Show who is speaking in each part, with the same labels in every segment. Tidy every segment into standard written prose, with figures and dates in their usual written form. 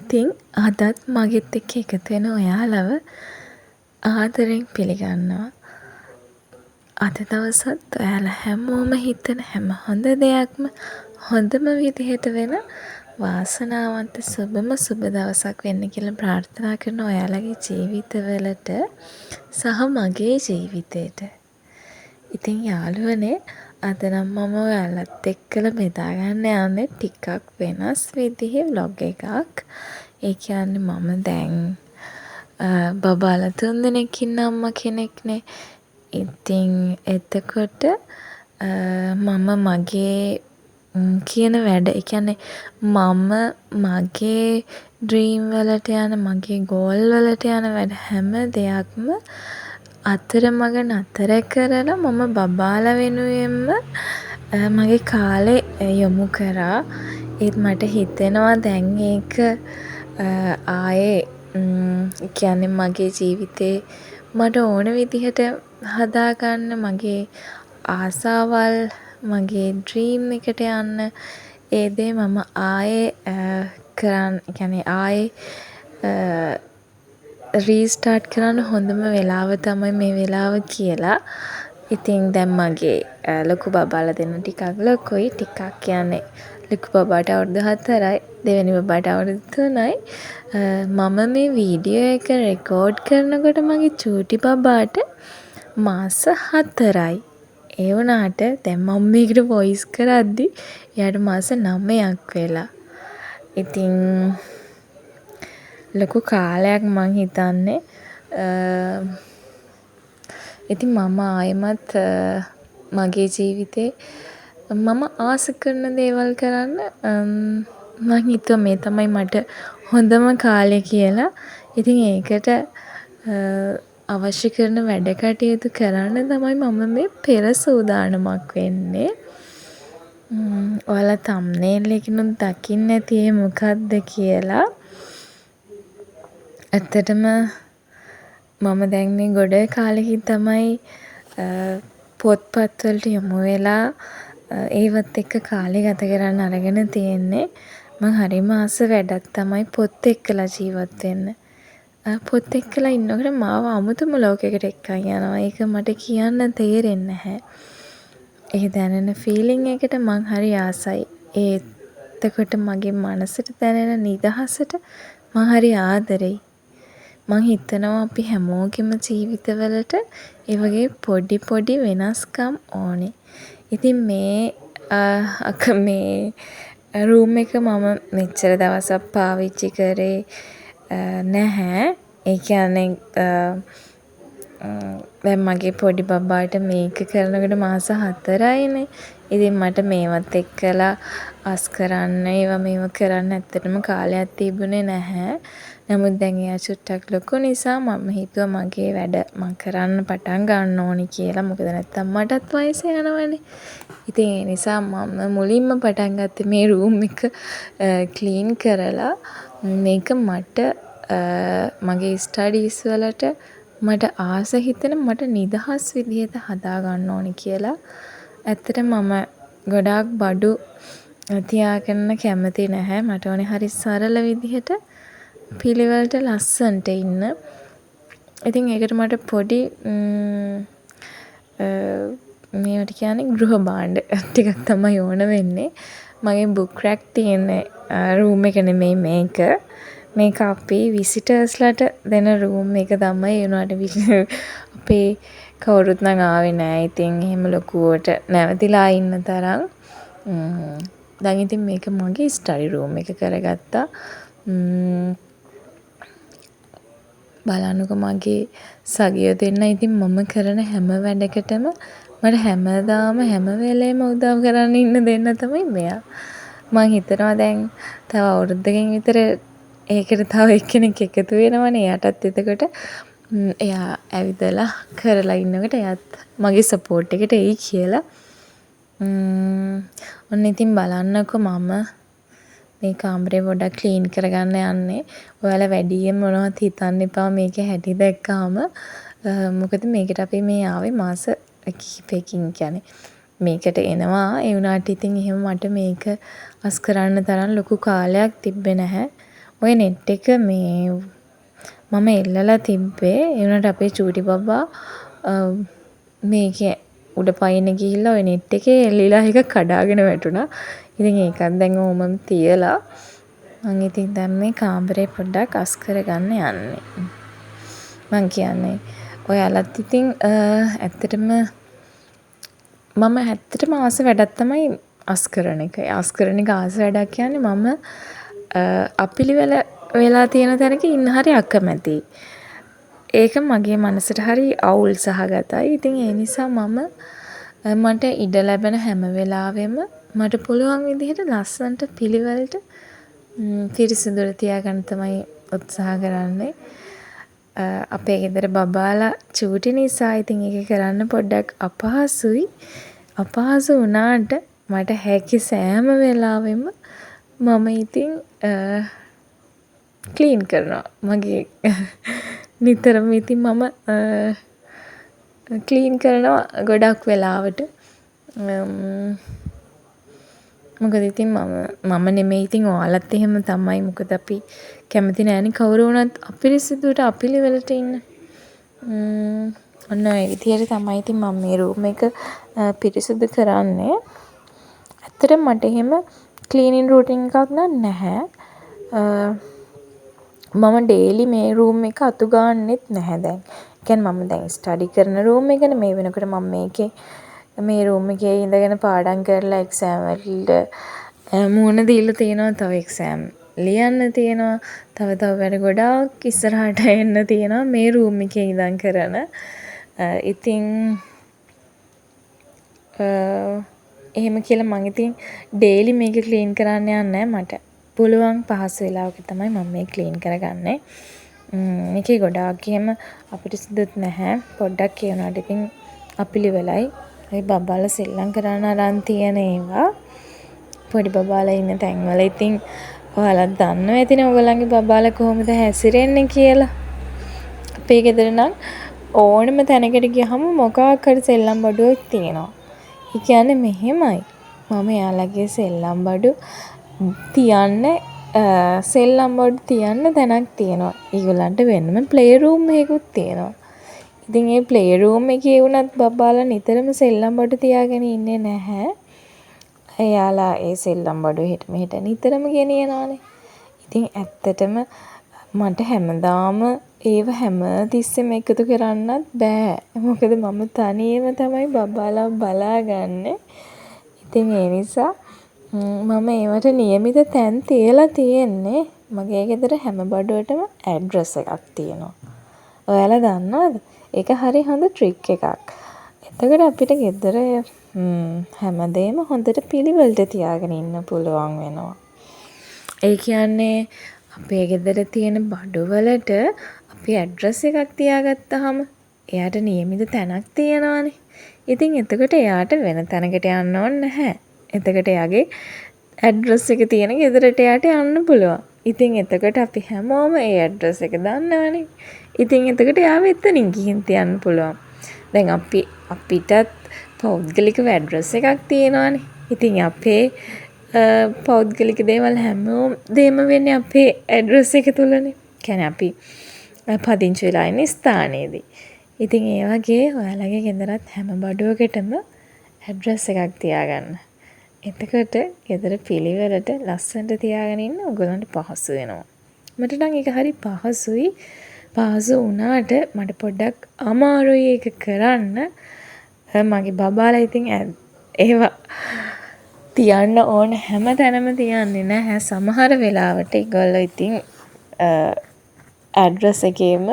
Speaker 1: ඉතින් අදත් මගෙත් එක්ක එකතු වෙන ඔයාලව ආදරෙන් පිළිගන්නවා. අද දවසත් ඔයාලා හැමෝම හිතන හැම හොඳ දෙයක්ම හොඳම විදිහට වෙන වාසනාවන්ත සුබ දවසක් වෙන්න කියලා ප්‍රාර්ථනා කරන ඔයාලගේ ජීවිතවලට සහ මගේ ජීවිතේට. ඉතින් යාළුවනේ අද නම් මම ඔයාලත් එක්කලා බෙදා ගන්න යන්නේ ටිකක් වෙනස් විදිහේ vlog එකක්. ඒ කියන්නේ මම දැන් බබාලා 3 දෙනෙක් ඉන්න අම්මා කෙනෙක්නේ. ඉතින් එතකොට මම මගේ කියන වැඩ, ඒ කියන්නේ මම මගේ ඩ්‍රීම් වලට යන, මගේ ගෝල් වලට යන වැඩ හැම දෙයක්ම අතරමඟ නතර කරලා මම බබාලා වෙනුවෙන්ම මගේ කාලේ යොමු කරා. ඒත් මට හිතෙනවා දැන් ඒක ආයේ කියන්නේ මගේ ජීවිතේ මට ඕන විදිහට හදාගන්න, මගේ ආසාවල්, මගේ ඩ්‍රීම් එකට යන්න, ඒ දේ මම ආයේ කියන්නේ ආයේ රීස්ටාර්ට් කරන්න හොඳම වෙලාව තමයි මේ වෙලාව කියලා. ඉතින් දැන් මගේ ලොකු බබාලා දෙන්න ටිකක් ලොකුයි. ටිකක් කියන්නේ ලොකු බබාට අවුරුදු 4යි, දෙවෙනි බබාට අවුරුදු 3යි. මම මේ වීඩියෝ එක රෙකෝඩ් කරනකොට මගේ චූටි බබාට මාස 4යි. ඒ වුණාට දැන් මම මේකට වොයිස් කරද්දි එයාට මාස 9ක් වෙලා. ඉතින් ලොකු කාලයක් මං හිතන්නේ. ඉතින් මම ආයෙමත් මගේ ජීවිතේ මම ආස කරන දේවල් කරන්න මං හිතුවා මේ තමයි මට හොඳම කාලය කියලා. ඉතින් ඒකට අවශ්‍ය කරන වැඩ කටයුතු කරන්න තමයි මම මේ පෙර සූදානමක් වෙන්නේ. ඔයාලා thumbnail එකකිනුත් දකින්න ඇති ඒ මොකක්ද කියලා. ඇත්තටම මම දැන් මේ ගොඩ කාලෙකින් තමයි පොත්පත් වලට යොමු වෙලා ඒවත් එක්ක කාලය ගත කරන්න අරගෙන තියෙන්නේ. මං හරිම ආස වැඩක් තමයි පොත් එක්කලා ජීවත් වෙන්න. පොත් එක්කලා ඉන්නකොට මාව අමුතුම ලෝකයකට එක්කන් යනවා. ඒක මට කියන්න තේරෙන්නේ නැහැ. ඒ දැනෙන ෆීලිං එකට මං හරි ආසයි. එතකොට මගේ මනසට දැනෙන නිදහසට මං හරි ආදරෙයි. මං හිතනවා අපි හැමෝගෙම ජීවිතවලට ඒ වගේ පොඩි වෙනස්කම් ඕනේ. ඉතින් මේ රූම් එක මම මෙච්චර දවසක් පාවිච්චි කරේ නැහැ. ඒ කියන්නේ දැන් මගේ පොඩි බබාට මේක කරනකොට මාස 4යිනේ. ඉතින් මට මේවත් එක්කලා අස් කරන්න, මේවා කරන්න ඇත්තටම කාලයක් තිබුණේ නැහැ. නමුත් දැන් එයා චුට්ටක් ලොකු නිසා මම හිතුවා මගේ වැඩ මම කරන්න පටන් ගන්න ඕනි කියලා. මොකද නැත්තම් මටත් වයස යනවනේ. ඉතින් ඒ නිසා මම මුලින්ම පටන් ගත්තේ මේ රූම් එක ක්ලීන් කරලා මේක මට මගේ ස්ටඩීස් වලට මට ආස හිතෙන, මට නිදහස් විදිහට හදා ගන්න ඕනි කියලා. ඇත්තටම මම ගොඩාක් බඩු තියාගන්න කැමති නැහැ. මට ඕනේ හරි සරල විදිහට පිළිවෙලට ලස්සනට ඉන්න. ඉතින් ඒකට මට පොඩි මේවට කියන්නේ ගෘහ භාණ්ඩ ටිකක් තමයි ඕන වෙන්නේ. මගේ බුක් රැක් තියෙන රූම් එක නෙමෙයි මේක. මේක අපේ විසිටර්ස්ලට දෙන රූම් එක තමයි. ඒ වුණාට අපේ කවුරුත් නම් ආවේ නෑ. ඉතින් එහෙම ලොකුවට නැවතිලා ඉන්න තරම්. දැන් ඉතින් මේක මගේ ස්ටඩි රූම් එක කරගත්තා. බලන්නකො මගේ සගයෝ දෙන්න ඉතින් මම කරන හැම වැඩකටම මට හැමදාම හැම වෙලේම උදව් කරන්න ඉන්න දෙන්න තමයි මෙයා. මං හිතනවා දැන් තව අවුරුද්දකින් විතර ඒකට තව එක්කෙනෙක් එකතු වෙනවනේ. එයාටත් එතකොට එයා ඇවිදලා කරලා ඉන්නකොට එයාත් මගේ සපෝට් එකට එයි කියලා. ඔන්න ඉතින් බලන්නකො මම මේ කාමරේ පොඩ්ඩක් ක්ලීන් කරගන්න යන්නේ. ඔයාලා වැඩියෙන් මොනවත් හිතන්න එපා මේකේ හැටි දැක්කාම. මොකද මේකට අපි මේ ආවේ මාස කිහිපයකින්, කියන්නේ මේකට එනවා. ඒ වුණාට ඉතින් එහෙම මට මේක අස් කරන්න තරම් ලොකු කාලයක් තිබ්බේ නැහැ. ඔය නෙට් එක මේ මම එල්ලලා තිබ්බේ. ඒ වුණාට අපේ චූටි බබා මේකේ උඩ පයින්න ගිහිල්ලා ඔය නෙට් එකේ එල්ලිලා ඒක කඩාගෙන වැටුණා. ඉතින් ඒකත් දැන් ඕමම තියලා මං ඉතින් දැන් මේ කාමරේ පොඩ්ඩක් අස් කරගන්න යන්නේ. මං කියන්නේ ඔයාලත් ඉතින් ඇත්තටම මම ඇත්තටම ආස වැඩක් තමයි අස් කරන එක. අස් කරන එක ආස වැඩක් කියන්නේ මම අපිලිවෙල වෙලා තියෙන තැනක ඉන්න හරි අකමැතියි. ඒක මගේ මනසට හරි අවුල් සහගතයි. ඉතින් ඒ නිසා මට ඉඩ ලැබෙන හැම වෙලාවෙම මට පුළුවන් විදිහට ලස්සනට පිළිවෙලට පිරිසිදුට තියාගන්න තමයි උත්සාහ කරන්නේ. අපේ ගෙදර බබාලා චූටි නිසා ඉතින් ඒක කරන්න පොඩ්ඩක් අපහසුයි. අපහසු වුණාට මට හැකි සෑම වෙලාවෙම මම ඉතින් ක්ලීන් කරනවා. මගේ නිතරම ඉතින් මම ක්ලීන් කරනවා ගොඩක් වෙලාවට. මොකද ඉතින් මම නෙමෙයි ඉතින් ඔයාලත් එහෙම තමයි. මොකද අපි කැමති නෑනේ කවුරු වුණත් අපිරිසිදුවට අපිලිවෙලට ඉන්න. ඔන්න ඔය විදිහට තමයි ඉතින් මම මේ රූම් එක පිරිසිදු කරන්නේ. ඇත්තටම මට එහෙම ක්ලීනින් රූටින් එකක් නැහැ. මම ඩේලි මේ රූම් එක අතු ගන්නෙත් නැහැ දැන්. ඒ කියන්නේ මම දැන් ස්ටඩි කරන රූම් එකනේ. මේ වෙනකොට මම මේ රූම් එකේ ඉඳගෙන පාඩම් කරලා එක්සෑම් වලට මුහුණ දීලා තියෙනවා. තව එක්සෑම් ලියන්න තියෙනවා. තව වැඩ ගොඩාක් ඉස්සරහට එන්න තියෙනවා මේ රූම් එකේ ඉඳන් කරන. ඉතින් එහෙම කියලා මම ඉතින් ඩේලි මේක ක්ලීන් කරන්න යන්නේ නැහැ. මට පුළුවන් පහසු වෙලාවක තමයි මම මේ ක්ලීන් කරගන්නේ. මේකේ ගොඩාක් එහෙම අපිරිසිදුත් නැහැ. පොඩ්ඩක් කියනවාට ඉතින් අපිලිවෙලයි. ඒ බබාලා සෙල්ලම් කරන්න අරන් තියෙන ඒවා. පොඩි බබාලා ඉන්න තැන්වල ඉතින් ඔයාලා දන්නවා ඇතිනේ ඔයගොල්ලන්ගේ බබාලා කොහොමද හැසිරෙන්නේ කියලා. අපේ ගෙදර නම් ඕනම තැනකට ගියහම මොකක් හරි සෙල්ලම් බඩුවක් තියෙනවා. ඒ කියන්නේ මෙහෙමයි. මම එයාලගේ සෙල්ලම් බඩු තියන්න සෙල්ලම් බඩු තියන්න තැනක් තියෙනවා. ඒගොල්ලන්ට වෙනම ප්ලේ රූම් එකකුත් තියෙනවා. ඉතින් ඒ ප්ලේ රූම් එකේ වුණත් බබාලා නිතරම සෙල්ලම් බඩු තියාගෙන ඉන්නේ නැහැ. එයාලා ඒ සෙල්ලම් බඩු එහෙට මෙහෙට නිතරම ගෙනියනවානේ. ඉතින් ඇත්තටම මට හැමදාම ඒව හැම තිස්සෙම එකතු කරන්නත් බෑ. මොකද මම තනියම තමයි බබාලා බලාගන්නේ. ඉතින් ඒ නිසා මම ඒවට නියමිත තැන් තියලා තියෙන්නේ. මගේ ගෙදර හැම බඩුවටම ඇඩ්‍රස් එකක් තියෙනවා. ඔයාලා දන්නවද? ඒක හරි හොඳ ට්‍රික් එකක්. එතකොට අපිට ගෙදර හැමදේම හොඳට පිළිවෙලට තියාගෙන ඉන්න පුළුවන් වෙනවා. ඒ කියන්නේ අපේ ගෙදර තියෙන බඩුවලට අපි ඇඩ්‍රස් එකක් තියාගත්තාම එයාට නියමිත තැනක් තියෙනවානේ. ඉතින් එතකොට එයාට වෙන තැනකට යන්න ඕනේ නැහැ. එතකොට එයාගේ ඇඩ්‍රස් එක තියෙන ගෙදරට එයාට යන්න පුළුවන්. ඉතින් එතකොට අපි හැමෝම ඒ ඇඩ්‍රස් එක දන්නවනේ. ඉතින් එතකොට එයාව එතනින් ගිහින් තියන්න පුළුවන්. දැන් අපිටත් පෞද්ගලිකව ඇඩ්‍රස් එකක් තියෙනවානේ. ඉතින් අපේ පෞද්ගලික දේවල් හැමෝම වෙන්නේ අපේ ඇඩ්‍රස් එක තුලනේ. කියන්නේ අපි පදිංචි වෙලා ඉන්න ස්ථානයේදී. ඉතින් ඒ වගේ ඔයාලගේ ගෙදරත් හැම බඩුවකටම ඇඩ්‍රස් එකක් තියාගන්න. එතකොට ගෙදර පිළිවෙලට ලස්සනට තියාගෙන ඉන්න ඔයගොල්ලන්ට පහසු වෙනවා. මට නම් ඒක හරි පහසුයි. පහසු වුණාට මට පොඩ්ඩක් අමාරුයි ඒක කරන්න. මගේ බබාලා ඉතින් ඒවා තියන්න ඕන හැම තැනම තියන්නේ නැහැ. සමහර වෙලාවට ඒගොල්ලෝ ඉතින් ඇඩ්‍රස් එකේම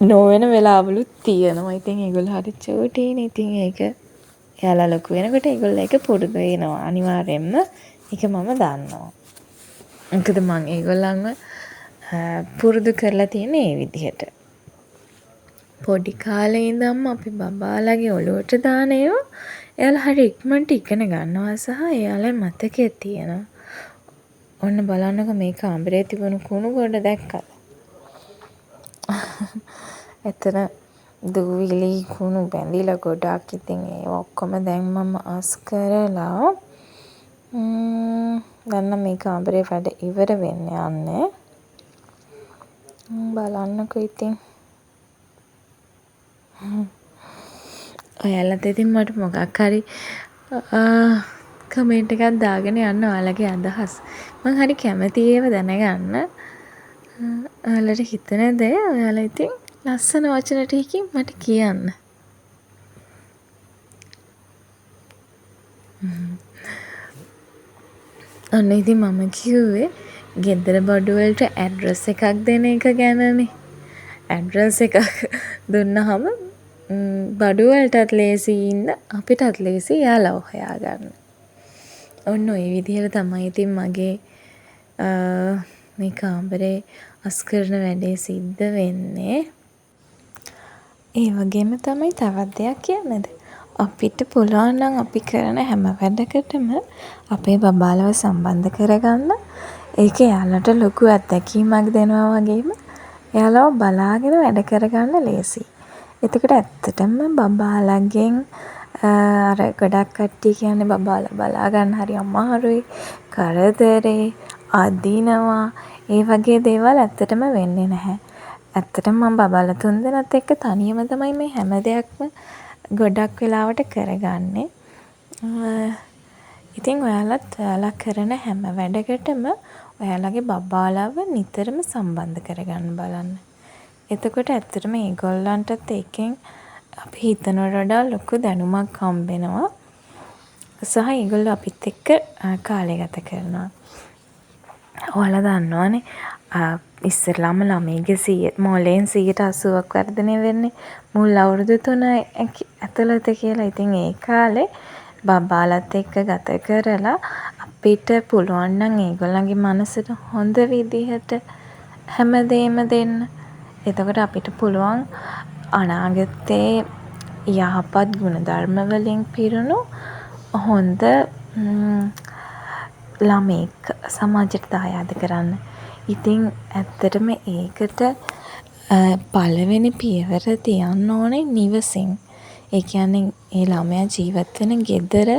Speaker 1: නොවන වෙලාවලුත් තියෙනවා. ඉතින් ඒගොල්ලෝ හරි චූටිනේ. ඉතින් ඒක එයාලා ලොකු වෙනකොට ඒගොල්ලෝ ඒක පුරුදු වෙනවා. අනිවාර්යෙන්ම ඒක මම දන්නවා. මොකද මම ඒගොල්ලන්ව පුරුදු කරලා තියෙන ඒ විදිහට. පොඩි කාලේ ඉඳන්ම අපි බබාලාගේ ඔළුවට දාන ඒවා එයාලා හරි ඉක්මනට ඉගෙන ගන්නවා සහ එයාලා මතකයේ තියෙනවා. ඔන්න බලන්නකො මේ කාමරේ තිබුණු කුණු ගොඩ දැක්කද? එතන දූවිලි කුණු බැඳිලා ගොඩක්. ඉතින් ඒ ඔක්කොම දැන් මම අස් කරලා දැන් නම් මේ කාමරේ වැඩ ඉවර වෙන්න යන්නේ. බලන්නකෝ ඉතින්. ඔයාලත් ඉතින් මට මොකක් හරි කමෙන්ට් එකක් දාගෙන යන්න ඔයාලගේ අදහස්. මං හරි කැමතියි ඒව දැනගන්න. ඔයාලට හිතෙන දේ ඔයාලා ඉතින් ලස්සන වචන ටිකකින් මට කියන්න. ඔන්න ඉතින් මම කිව්වේ ගෙදර බඩු වලට ඇඩ්‍රස් එකක් දෙන එක ගැනනේ. ඇඩ්‍රස් එකක් දුන්නහම බඩු වලටත් ලේසි ඉන්න අපිටත් ලේසි යාළුවෝ හොයාගන්න. ඔන්න ඔය විදිහට තමයි ඉතින් මගේ මේ කාමරේ අස් කරන වැඩේ සිද්ධ වෙන්නේ. ඒ වගේම තමයි තවත් දෙයක් කියන්නද? අපිට පුළුවන් නම් අපි කරන හැම වැඩකටම අපේ බබාලව සම්බන්ධ කරගන්න. ඒක එයාලට ලොකු අත්දැකීමක් දෙනවා වගේම එයාලව බලාගෙන වැඩ කරගන්න ලේසියි. එතකොට ඇත්තටම බබාලගෙන් අර ගොඩක් කට්ටිය කියන්නේ බබාලා බලා ගන්න හරි අමාරුයි, කරදරේ, අදිනවා, ඒ වගේ දේවල් ඇත්තටම වෙන්නේ නැහැ. ඇත්තටම මම බබාලා තුන්දෙනාත් එක්ක තනියම තමයි මේ හැම දෙයක්ම ගොඩක් වෙලාවට කරගන්නේ. ඉතින් ඔයාලා කරන හැම වැඩකටම ඔයාලගේ බබාලව නිතරම සම්බන්ධ කරගන්න බලන්න. එතකොට ඇත්තටම ඒගොල්ලන්ටත් ඒකෙන් අපි හිතනවට වඩා ලොකු දැනුමක් හම්බෙනවා. සහ ඒගොල්ලෝ අපිත් එක්ක කාලය ගත කරනවා. ඔයාලා දන්නවනේ ඉස්සරලාම ළමයිගේ මොලේන් 80%ක් වර්ධනය වෙන්නේ මුල් අවුරුදු 3 ඇතුළත කියලා. ඉතින් ඒ කාලේ බබාලත් එක්ක ගත කරලා අපිට පුළුවන් නම් ඒගොල්ලන්ගේ මනසට හොඳ විදිහට හැමදේම දෙන්න. එතකොට අපිට පුළුවන් අනාගතේ යහපත් ගුණධර්ම වලින් පිරුණු හොඳ ළමෙක් සමාජයට දායාද කරන්න. ඉතින් ඇත්තටම ඒකට පළවෙනි පියවර තියන්න ඕනේ නිවසින්. ඒ කියන්නේ ඒ ළමයා ජීවත් වෙන ගෙදර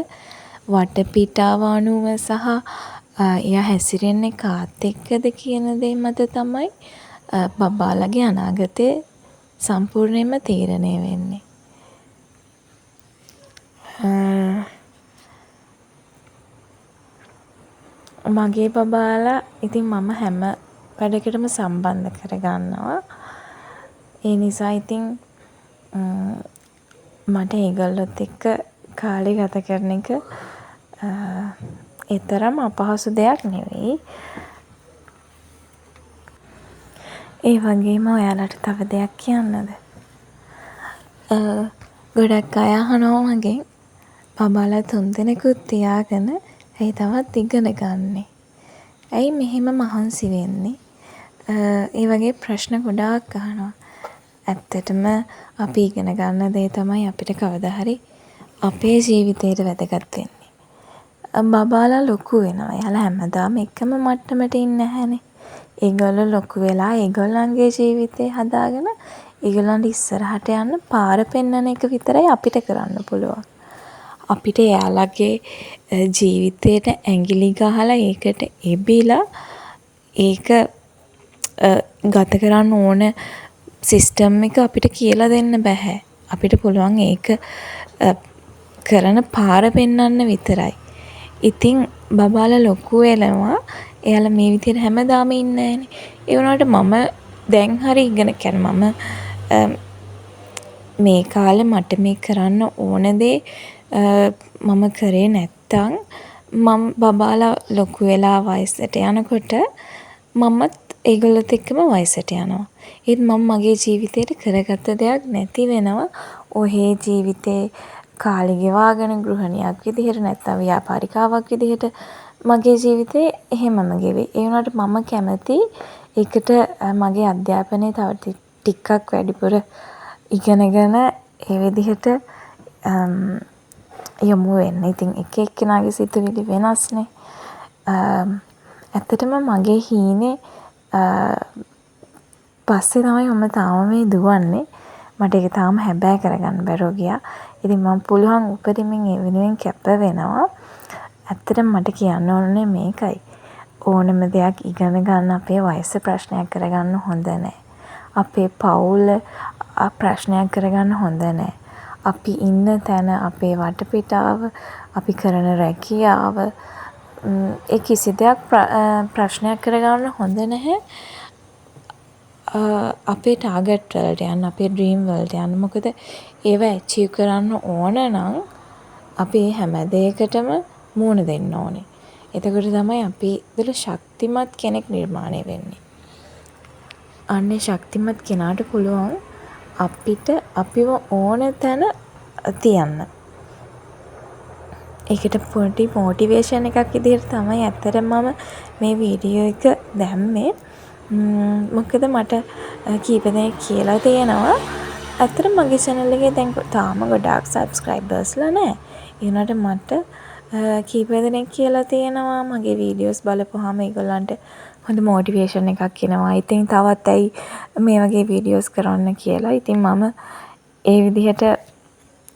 Speaker 1: වටපිටාව අනුව සහ එයා හැසිරෙන්නේ කාත් එක්කද කියන දේ මත තමයි බබාලගේ අනාගතේ සම්පූර්ණයෙන්ම තීරණය වෙන්නේ. මගේ බබාලා ඉතින් මම හැම වැඩකටම සම්බන්ධ කරගන්නවා. ඒ නිසා ඉතින් මට ඒගොල්ලොත් එක්ක කාලේ ගත කරන එක එතරම් අපහසු දෙයක් නෙවෙයි. ඒ වගේම ඔයාලට තව දෙයක් කියන්නද? ගොඩක් අය අහනවා මගෙන් බබාලා 3 දෙනෙකුත් තියාගෙන ඇයි තවත් ඉගෙන ගන්නෙ? ඇයි මෙහෙම මහන්සි වෙන්නේ? ඒ වගේ ප්‍රශ්න ගොඩාක් අහනවා. ඇත්තටම අපි ඉගෙන ගන්න දේ තමයි අපිට කවදා හරි අපේ ජීවිතේට වැදගත් වෙන්නේ. බබාලා ලොකු වෙනවා. එයාලා හැමදාම එකම මට්ටමට ඉන්නේ නැහැනේ. ඒගොල්ලෝ ලොකු වෙලා ඒගොල්ලන්ගේ ජීවිතේ හදාගෙන ඒගොල්ලන්ට ඉස්සරහට යන්න පාර පෙන්වන එක විතරයි අපිට කරන්න පුළුවන්. අපිට එයාලගේ ජීවිතේට ඇඟිලි ගහලා ඒකට එබිලා ඒක ගත කරන්න ඕන සිස්ටම් එක අපිට කියලා දෙන්න බෑ. අපිට පුළුවන් ඒක කරන පාර පෙන්වන්න විතරයි. ඉතින් බබාලා ලොකු වෙනවා. එයාලා මේ විදිහට හැමදාම ඉන්නේ නැහනේ. ඒ වුණාට මම දැන් හරි ඉගෙන ගන්න මම මේ කාලේ මට මේ කරන්න ඕන දේ මම කරේ නැත්තම් මම බබාලා ලොකු වෙලා වයසට යනකොට මමත් ඒගොල්ලොත් එක්කම වයසට යනවා. ඒත් මම මගේ ජීවිතේට කරගත්ත දෙයක් නැති වෙනවා. ඔහේ ජීවිතේ කාලෙ ගෙවාගෙන ගෘහණියක් විදිහට නැත්තම් ව්‍යාපාරිකාවක් විදිහට මගේ ජීවිතේ එහෙමම ගෙවේ. ඒ වුණාට මම කැමති ඒකට මගේ අධ්‍යාපනය තව ටිකක් වැඩිපුර ඉගෙනගෙන ඒ විදිහට යොමු වෙන්න. ඉතින් එක එක්කෙනාගේ සිතුවිලි වෙනස්නේ. ඇත්තටම මගේ හීනේ පස්සේ තමයි මම තාම මේ දුවන්නේ. මට ඒක තාම හැබෑ කරගන්න බැරුව ගියා. ඉතින් මම පුළුවන් උපරිමයෙන් ඒ වෙනුවෙන් කැප වෙනවා. ඇත්තටම මට කියන්න ඕනේ මේකයි. ඕනම දෙයක් ඉගෙන ගන්න අපේ වයස ප්‍රශ්නයක් කරගන්න හොඳ නැහැ. අපේ පවුල ප්‍රශ්නයක් කරගන්න හොඳ නැහැ. අපි ඉන්න තැන, අපේ වටපිටාව, අපි කරන රැකියාව ඒ කිසි දෙයක් ප්‍රශ්නයක් කරගන්න හොඳ නැහැ. අපේ ටාගට් වලට යන්න, අපේ ඩ්‍රීම් වලට යන්න. මොකද ඒවා ඇචීව් කරන්න ඕන නම් අපි හැම දෙයකටම මුහුණ දෙන්න ඕනේ. එතකොට තමයි අපි තුළ ශක්තිමත් කෙනෙක් නිර්මාණය වෙන්නේ. අන්නේ ශක්තිමත් කෙනාට පුළුවන් අපිට අපිව ඕන තැන තියන්න. ඒකට පොඩි මොටිවේෂන් එකක් විදිහට තමයි ඇත්තටම මම මේ වීඩියෝ එක දැම්මේ. මොකද මට කීප දෙනෙක් කියලා තියෙනවා ඇත්තටම මගේ channel එකේ දැන් තාම ගොඩාක් subscribersලා නැහැ. ඒ වුණාට මට කීප දෙනෙක් කියලා තියෙනවා මගේ වීඩියෝස් බලපුවාම ඒගොල්ලන්ට හොඳ මොටිවේෂන් එකක් එනවා. ඉතින් තවත් ඇයි මේ වගේ වීඩියෝස් කරන්න කියලා. ඉතින් මම ඒ විදිහට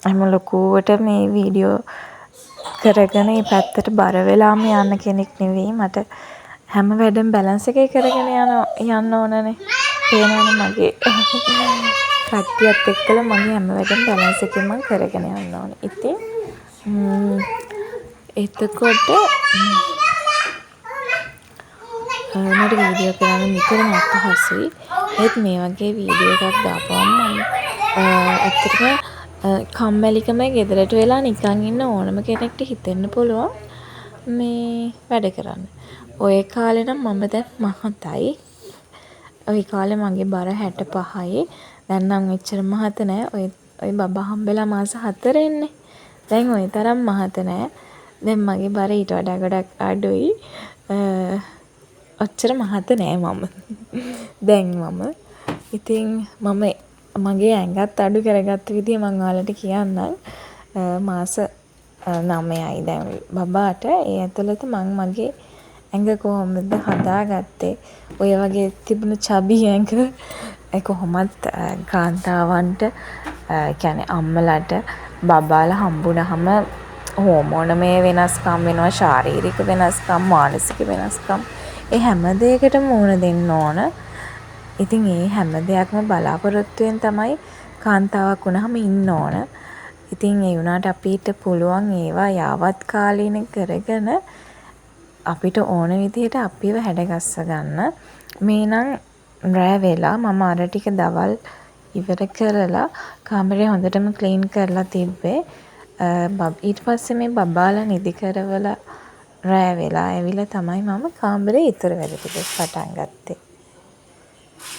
Speaker 1: හැම ලොකුවට මේ වීඩියෝ කරගෙන මේ පැත්තට බර වෙලාම යන්න කෙනෙක් නෙවෙයි. මට හැම වැඩම බැලන්ස් එකේ කරගෙන යන්න ඕනනේ. තේරෙනවනේ මගේ කට්ටියත් එක්කලා මගේ හැම වැඩම බැලන්ස් එකෙන් මම කරගෙන යන්න ඕනේ. ඉතින් එතකොට මට වීඩියෝ කරන්න නිතරම අපහසුයි. ඒත් මේ වගේ වීඩියෝ එකක් දාපුවම ඇත්තටම කම්මැලිකම ගෙදරට වෙලා නිකන් ඉන්න ඕනම කෙනෙක්ට හිතෙන්න පුළුවන් මේ වැඩ කරන්න. ඔය කාලේ නම් මම දැන් මහතයි. ඔය කාලේ මගේ බර 65යි. දැන් නම් එච්චර මහත නෑ. ඔය බබා හම්බෙලා මාස 4 ඉන්නේ. දැන් ওই තරම් මහත නෑ. දැන් මගේ බර ඊට වඩා ගොඩක් අඩුයි. ඔච්චර මහත නෑ මම. දැන් මම. ඉතින් මම මගේ ඇඟත් අඩු කරගත්ත විදිය මම ඔයාලට කියන්නම්. මාස 9යි දැන් බබාට. ඒ ඇතුළත මම මගේ ඇඟ කොහොමද හදාගත්තේ? ඔය වගේ තිබුණු චබි ඇඟ කොහොමත් කාන්තාවන්ට කියන්නේ අම්මලාට බබාලා හම්බුනහම හෝමෝනමය වෙනස්කම් වෙනවා, ශාරීරික වෙනස්කම්, මානසික වෙනස්කම්. ඒ හැම දෙයකටම මුහුණ දෙන්න ඕන. ඉතින් ඒ හැම දෙයක්ම බලාපොරොත්තුෙන් තමයි කාන්තාවක් වුණාම ඉන්න ඕන. ඉතින් ඒ වුණාට අපිට පුළුවන් ඒවා යාවත් කාලීන කරගෙන අපිට ඕන විදිහට අපිව හැඩගස්ස ගන්න. මේ නම් රෑ වෙලා මම අර ටික දවල් ඉවර කරලා කාමරේ හොඳටම ක්ලීන් කරලා තිබ්බේ. ඊට පස්සේ මේ බබාලා නිදි කරවලා රෑ වෙලා ඇවිල්ලා තමයි මම කාමරේ ඉතුරු වැඩ ටික පටන් ගත්තේ.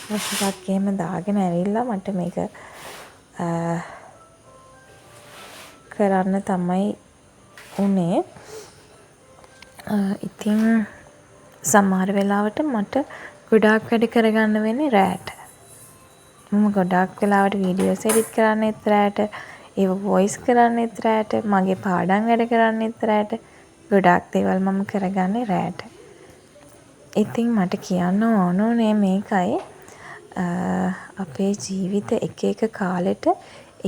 Speaker 1: මොකක්ද එහෙම දාගෙන ඇවිල්ලා මට මේක කරන්න තමයි උනේ. ඉතින් සමහර වෙලාවට මට ගොඩාක් වැඩ කරගන්න වෙන්නේ රෑට. මම ගොඩාක් වෙලාවට වීඩියෝස් එඩිට් කරන්නෙත් රෑට, ඒව වොයිස් කරන්නෙත් රෑට, මගේ පාඩම් වැඩ කරන්නෙත් රෑට. ගොඩාක් දේවල් මම කරගන්නේ රෑට. ඉතින් මට කියන්න ඕනේ මේකයි අපේ ජීවිත එක එක කාලෙට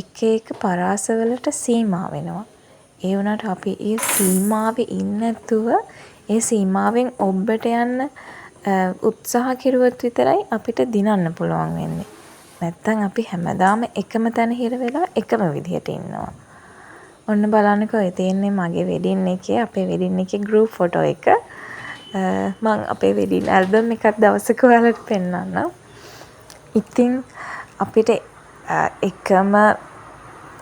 Speaker 1: එක එක පරාසවලට සීමා වෙනවා. ඒ වුණාට අපි ඒ සීමාවේ ඉන්නේ නැතුව ඒ සීමාවෙන් ඔබට යන්න උත්සාහ කෙරුවොත් විතරයි අපිට දිනන්න පුළුවන් වෙන්නේ. නැත්තම් අපි හැමදාම එකම තැන හිර වෙලා එකම විදිහට ඉන්නවා. ඔන්න බලන්නකෝ ඒ තියෙන්නේ මගේ වෙඩින් එකේ අපේ වෙඩින් එකේ ගෲප් ෆොටෝ එක. මම අපේ වෙඩින් ඇල්බම් එකක් දවසක ඔයාලට පෙන්නන්නම්. ඉතින් අපිට එකම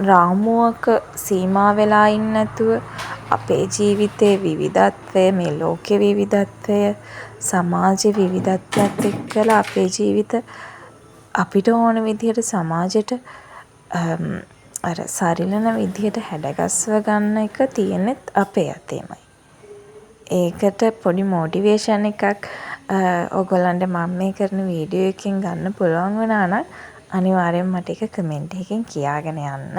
Speaker 1: රාමුවක සීමා වෙලා ඉන්නේ නැතුව අපේ ජීවිතයේ විවිධත්වය, මේ ලෝකයේ විවිධත්වය, සමාජයේ විවිධත්වයත් එක්කලා අපේ ජීවිත අපිට ඕන විදිහට සමාජයට අර සරිලන විදිහට හැඩගස්ව ගන්න එක තියෙනෙත් අපේ අතේමයි. ඒකට පොඩි මොටිවේෂන් එකක් ඔයගොල්ලන්ට මම මේ කරන වීඩියෝ එකෙන් ගන්න පුළුවන් වුණා නම් අනිවාර්යෙන් මට ඒක කමෙන්ට් එකකින් කියාගෙන යන්න.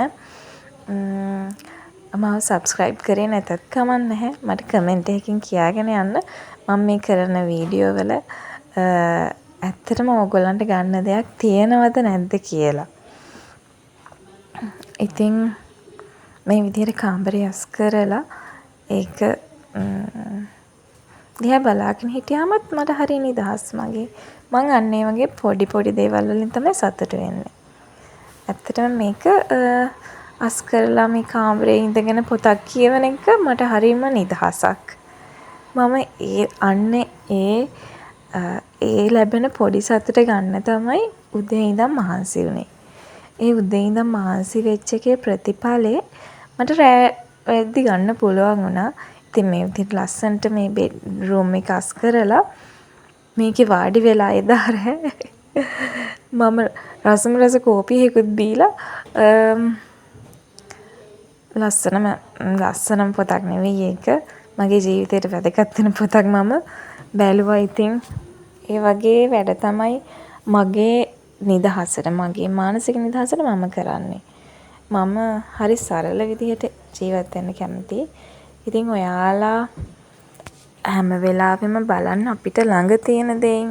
Speaker 1: මම සබ්ස්ක්‍රයිබ් කරේ නැතත් කමක් නැහැ. මට කමෙන්ට් එකකින් කියාගෙන යන්න මම මේ කරන වීඩියෝ වල ඇත්තටම ඔයගොල්ලන්ට ගන්න දෙයක් තියෙනවද නැද්ද කියලා. ඉතින් මේ විදිහට කාමරය අස් කරලා ඒක දිහා බලාගෙන හිටියාමත් මට හරි නිදහස් මගේ. මං අන්න ඒ වගේ පොඩි පොඩි දේවල් වලින් තමයි සතුටු වෙන්නේ. ඇත්තටම මේක අස් කරලා මේ කාමරේ ඉඳගෙන පොතක් කියවන එක මට හරිම නිදහසක්. මම ඒ ලැබෙන පොඩි සතුට ගන්න තමයි උදේ ඉඳන් මහන්සි වුනේ. ඒ උදේ ඉඳන් මහන්සි වෙච්ච එකේ ප්‍රතිඵලේ මට රෑ වෙද්දි ගන්න පුළුවන් වුණා. ඉතින් මේ විදිහට ලස්සනට මේ බෙඩ් රූම් එක අස් කරලා මේකේ වාඩි වෙලා එදා රෑ මම රස කෝපියකුත් බීලා ලස්සනම පොතක් නෙවෙයි ඒක. මගේ ජීවිතේට වැදගත් වෙන පොතක් මම බැලුවා. ඉතින් ඒ වගේ වැඩ තමයි මගේ නිදහසට, මගේ මානසික නිදහසට මම කරන්නේ. මම හරි සරල විදිහට ජීවත් වෙන්න කැමතියි. ඉතින් ඔයාලා හැම වෙලාවෙම බලන්න අපිට ළඟ තියෙන දේන්,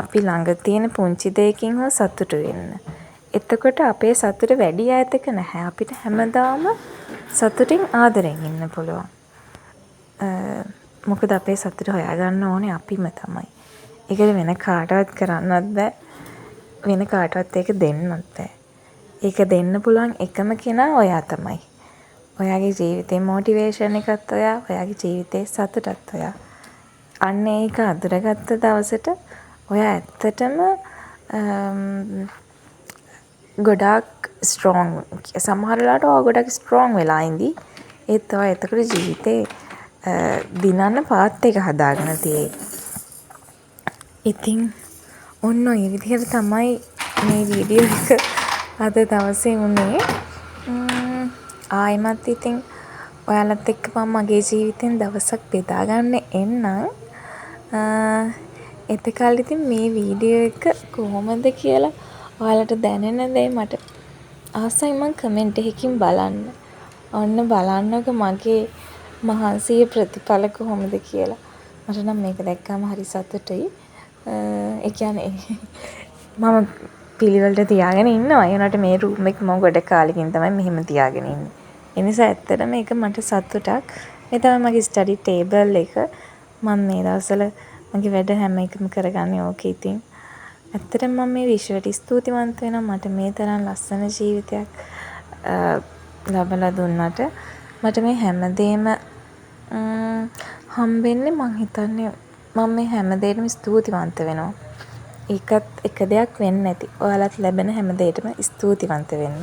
Speaker 1: අපි ළඟ තියෙන පුංචි දෙයකින් හෝ සතුටු වෙන්න. එතකොට අපේ සතුට වැඩි ඈතක නැහැ. අපිට හැමදාම සතුටින් ආදරෙන් ඉන්න පුළුවන්. මොකද අපේ සතුට හොයාගන්න ඕනේ අපිම තමයි. ඒක වෙන කාටවත් කරන්නත් බෑ. වෙන කාටවත් ඒක දෙන්නත් බෑ. ඒක දෙන්න පුළුවන් එකම කෙනා ඔයා තමයි. ඔයාගේ ජීවිතේ මොටිවේෂන් එකත් ඔයා, ඔයාගේ ජීවිතේ සතුටත් ඔයා. අන්න ඒක අඳුරගත්ත දවසට ඔයා ඇත්තටම ගොඩාක් ස්ට්‍රෝං, සමහර වෙලාවට ඔයා ගොඩක් ස්ට්‍රෝං වෙලා ඉඳී. ඒත් ඔයා එතකොට ජීවිතේ දිනන්න පාත් එක හදාගෙන තියෙයි. ඉතින් ඔන්න ඔය විදිහට තමයි මේ වීඩියෝ එක අද දවසේ වුණේ. ආයෙමත් ඉතින් ඔයාලත් එක්ක මම මගේ ජීවිතෙන් දවසක් බෙදා ගන්න එන්නම්. එතකල් ඉතින් මේ වීඩියෝ එක කොහොමද කියලා ඔයාලට දැනෙන දේ මට ආසයි මං කමෙන්ට් එකකින් බලන්න. ඔන්න බලන්නකො මගේ මහන්සියේ ප්‍රතිඵල කොහොමද කියලා. මට නම් මේක දැක්කම හරි සතුටුයි. ඒ කියන්නේ මම පිළිවෙලට තියාගෙන ඉන්නවා. ඒ වුණාට මේ රූම් එක මම ගොඩ කාලෙකින් තමයි මෙහෙම තියාගෙන ඉන්නේ. ඒ නිසා ඇත්තටම මේක මට සතුටක්. මේ තමයි මගේ ස්ටඩි ටේබල් එක. මම මේ දවස්වල මගේ වැඩ හැම එකම කරගන්නේ ඕකේ. ඉතින් ඇත්තටම මම මේ විශ්වයට ස්තුතිවන්ත වෙනවා මට මේ තරම් ලස්සන ජීවිතයක් ලබලා දුන්නට. මට මේ හැමදේම හම්බෙන්නේ මං හිතන්නේ මම මේ හැමදේටම ස්තුතිවන්ත වෙනවා. ඒකත් එක දෙයක් වෙන්නේ නැති. ඔයාලත් ලැබෙන හැමදේටම ස්තුතිවන්ත වෙන්න.